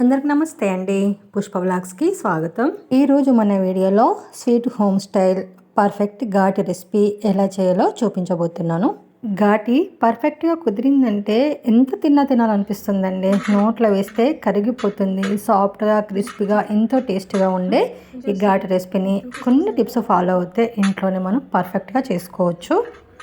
అందరికి నమస్తే అండి. పుష్ప వ్లాగ్స్కి స్వాగతం. ఈరోజు మన వీడియోలో స్వీట్ హోమ్ స్టైల్ పర్ఫెక్ట్ ఘాటి రెసిపీ ఎలా చేయాలో చూపించబోతున్నాను. ఘాటి పర్ఫెక్ట్గా కుదిరిందంటే ఎంత తినాలనిపిస్తుందండి. నోట్లో వేస్తే కరిగిపోతుంది. సాఫ్ట్గా క్రిస్పీగా ఎంతో టేస్టీగా ఉండే ఈ ఘాటి రెసిపీని కొన్ని టిప్స్ ఫాలో అవుతే ఇంట్లోనే మనం పర్ఫెక్ట్గా చేసుకోవచ్చు.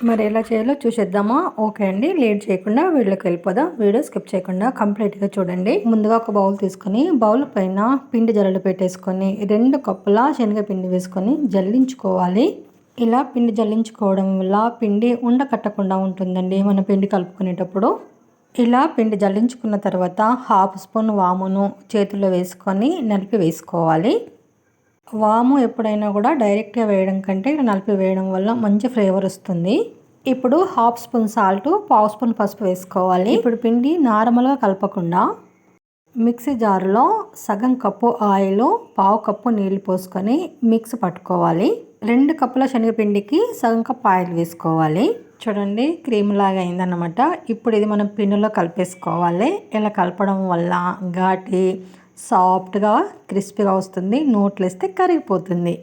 మరి ఎలా చేయాలో చూసేద్దామా? ఓకే అండి, లేట్ చేయకుండా వీడియోకి వెళ్ళిపోదాం. వీడియో స్కిప్ చేయకుండా కంప్లీట్గా చూడండి. ముందుగా ఒక బౌల్ తీసుకొని బౌల్ పైన పిండి జల్లలు పెట్టేసుకొని 2 కప్పుల శనగపిండి వేసుకొని జల్లించుకోవాలి. ఇలా పిండి జల్లించుకోవడం వల్ల పిండి ఉండకట్టకుండా ఉంటుందండి మన పిండి కలుపుకునేటప్పుడు. ఇలా పిండి జల్లించుకున్న తర్వాత 1/2 స్పూన్ వామును చేతుల్లో వేసుకొని నలిపి వేసుకోవాలి. వాము ఎప్పుడైనా కూడా డైరెక్ట్గా వేయడం కంటే ఇలా నలిపి వేయడం వల్ల మంచి ఫ్లేవర్ వస్తుంది. ఇప్పుడు 1/2 స్పూన్ సాల్ట్, 1/2 స్పూన్ పసుపు వేసుకోవాలి. ఇప్పుడు పిండి నార్మల్గా కలపకుండా మిక్సీ జార్లో సగం కప్పు ఆయిల్, 1/2 కప్పు నీళ్ళు పోసుకొని మిక్స్ పట్టుకోవాలి. 2 కప్పుల శనగపిండికి సగం కప్పు ఆయిల్ వేసుకోవాలి. చూడండి, క్రీమ్ లాగా అయిందన్నమాట. ఇప్పుడు ఇది మనం పిండిలో కలిపేసుకోవాలి. ఇలా కలపడం వల్ల ఘాటి సాఫ్ట్గా క్రిస్పీగా వస్తుంది. నోట్లు వేస్తే కరిగిపోతుంది.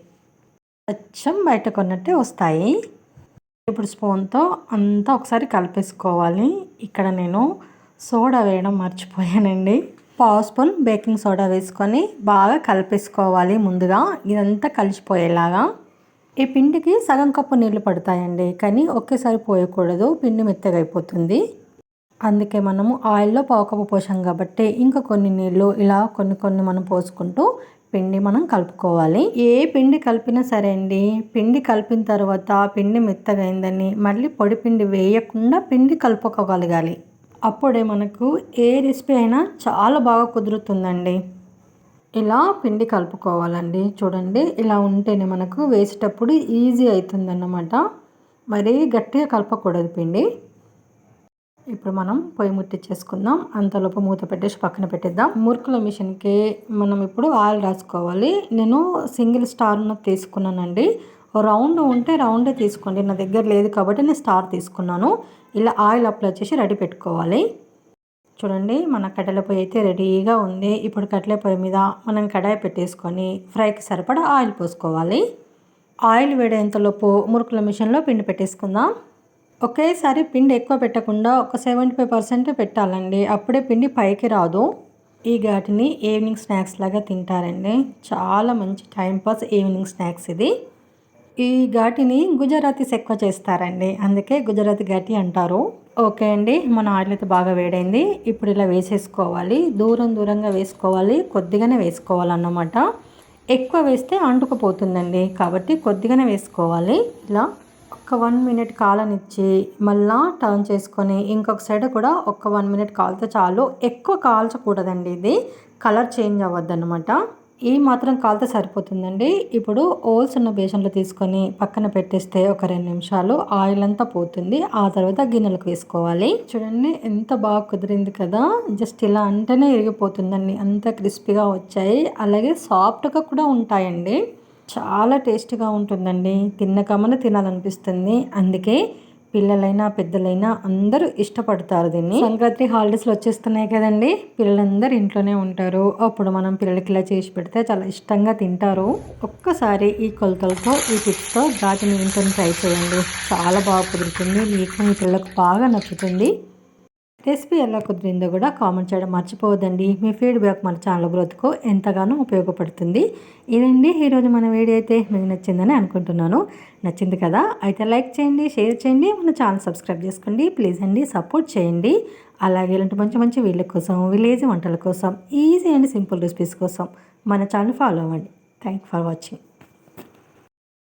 అచ్చం బయట కొన్నట్టే వస్తాయి. ఇప్పుడు స్పూన్తో అంతా ఒకసారి కలిపేసుకోవాలి. ఇక్కడ నేను సోడా వేయడం మర్చిపోయానండి. 1/2 స్పూన్ బేకింగ్ సోడా వేసుకొని బాగా కలిపేసుకోవాలి. ముందుగా ఇదంతా కలిసిపోయేలాగా. ఈ పిండికి సగం కప్పు నీళ్లు పడతాయండి, కానీ ఒకేసారి పోయకూడదు, పిండి మెత్తగా అయిపోతుంది. అందుకే మనము ఆయిల్లో 1/2 కప్పు పోసాం కాబట్టి ఇంకా కొన్ని నీళ్ళు ఇలా కొన్ని మనం పోసుకుంటూ పిండి మనం కలుపుకోవాలి. ఏ పిండి కలిపినా సరే అండి, పిండి కలిపిన తర్వాత పిండి మెత్తగా అయిందని మళ్ళీ పొడి పిండి వేయకుండా పిండి కలుపుకోగలగాలి. అప్పుడే మనకు ఏ రెసిపీ అయినా చాలా బాగా కుదురుతుందండి. ఇలా పిండి కలుపుకోవాలండి. చూడండి, ఇలా ఉంటేనే మనకు వేసేటప్పుడు ఈజీ అవుతుందన్నమాట. మరీ గట్టిగా కలపకూడదు పిండి. ఇప్పుడు మనం పొయ్యి ముట్టించేసుకుందాం. అంతలోపు మూత పెట్టేసి పక్కన పెట్టేద్దాం. మురుకుల మిషన్కి మనం ఇప్పుడు ఆయిల్ రాసుకోవాలి. నేను సింగిల్ స్టార్ తీసుకున్నానండి. రౌండ్ ఉంటే రౌండే తీసుకోండి. నా దగ్గర లేదు కాబట్టి నేను స్టార్ తీసుకున్నాను. ఇలా ఆయిల్ అప్లై చేసి రెడీ పెట్టుకోవాలి. చూడండి, మన కట్టెల పొయ్యి అయితే రెడీగా ఉంది. ఇప్పుడు కట్టెల పొయ్యి మీద మనం కడాయి పెట్టేసుకొని ఫ్రైకి సరిపడా ఆయిల్ పోసుకోవాలి. ఆయిల్ వేడేంతలోపు మురుకుల మిషన్లో పిండి పెట్టేసుకుందాం. ఒకేసారి పిండి ఎక్కువ పెట్టకుండా ఒక 75% పెట్టాలండి. అప్పుడే పిండి పైకి రాదు. ఈ ఘాటిని ఈవినింగ్ స్నాక్స్ లాగా తింటారండి. చాలా మంచి టైంపాస్ ఈవినింగ్ స్నాక్స్ ఇది. ఈ ఘాటిని గుజరాతీస్ ఎక్కువ చేస్తారండి, అందుకే గుజరాతీ ఘాటి అంటారు. ఓకే అండి, మన ఆయిల్ అయితే బాగా వేడైంది. ఇప్పుడు ఇలా వేసేసుకోవాలి. దూరంగా వేసుకోవాలి. కొద్దిగానే వేసుకోవాలన్నమాట. ఎక్కువ వేస్తే అంటుకుపోతుందండి, కాబట్టి కొద్దిగానే వేసుకోవాలి. ఇలా ఒక 1 మినిట్ కాలనిచ్చి మళ్ళా టర్న్ చేసుకొని ఇంకొక సైడ్ కూడా ఒక 1 మినిట్ కాలితే చాలు. ఎక్కువ కాల్చకూడదండి, ఇది కలర్ చేంజ్ అవ్వద్దు అనమాట. ఈ మాత్రం కాలితే సరిపోతుందండి. ఇప్పుడు ఓల్స్ ఉన్న బేసన్లో తీసుకొని పక్కన పెట్టేస్తే ఒక 2 నిమిషాలు ఆయిల్ అంతా పోతుంది. ఆ తర్వాత గిన్నెలకు వేసుకోవాలి. చూడండి, ఎంత బాగా కుదిరింది కదా. జస్ట్ ఇలా అంటేనే ఇరిగిపోతుందండి, అంత క్రిస్పీగా వచ్చాయి. అలాగే సాఫ్ట్గా కూడా ఉంటాయండి. చాలా టేస్టీగా ఉంటుందండి. తిన్నకమని తినాలనిపిస్తుంది. అందుకే పిల్లలైనా పెద్దలైనా అందరూ ఇష్టపడతారు దీన్ని. సంక్రాంతి హాలిడేస్లో వచ్చేస్తున్నాయి కదండి, పిల్లలందరూ ఇంట్లోనే ఉంటారు. అప్పుడు మనం పిల్లలకి ఇలా చేసి పెడితే చాలా ఇష్టంగా తింటారు. ఒక్కసారి ఈ కొలతలతో ఈ టిప్స్తో ఘాటిని ఇంట్లో ట్రై చేయండి. చాలా బాగా కుదురుతుంది. మీకు మీ పిల్లలకు బాగా నచ్చుతుంది. రెసిపీ ఎలా కుదిరిందో కూడా కామెంట్ చేయడం మర్చిపోవద్దండి. మీ ఫీడ్బ్యాక్ మన ఛానల్ గ్రోత్కు ఎంతగానో ఉపయోగపడుతుంది. ఇదండి ఈరోజు మన వీడియో అయితే మీకు నచ్చిందని అనుకుంటున్నాను. నచ్చింది కదా, అయితే లైక్ చేయండి, షేర్ చేయండి, మన ఛానల్ సబ్స్క్రైబ్ చేసుకోండి. ప్లీజ్ అండి, సపోర్ట్ చేయండి. అలాగే ఇలాంటి మంచి వీడియోల కోసం, విలేజ్ వంటల కోసం, ఈజీ అండ్ సింపుల్ రెసిపీస్ కోసం మన ఛానల్ ఫాలో అవ్వండి. Thank for watching.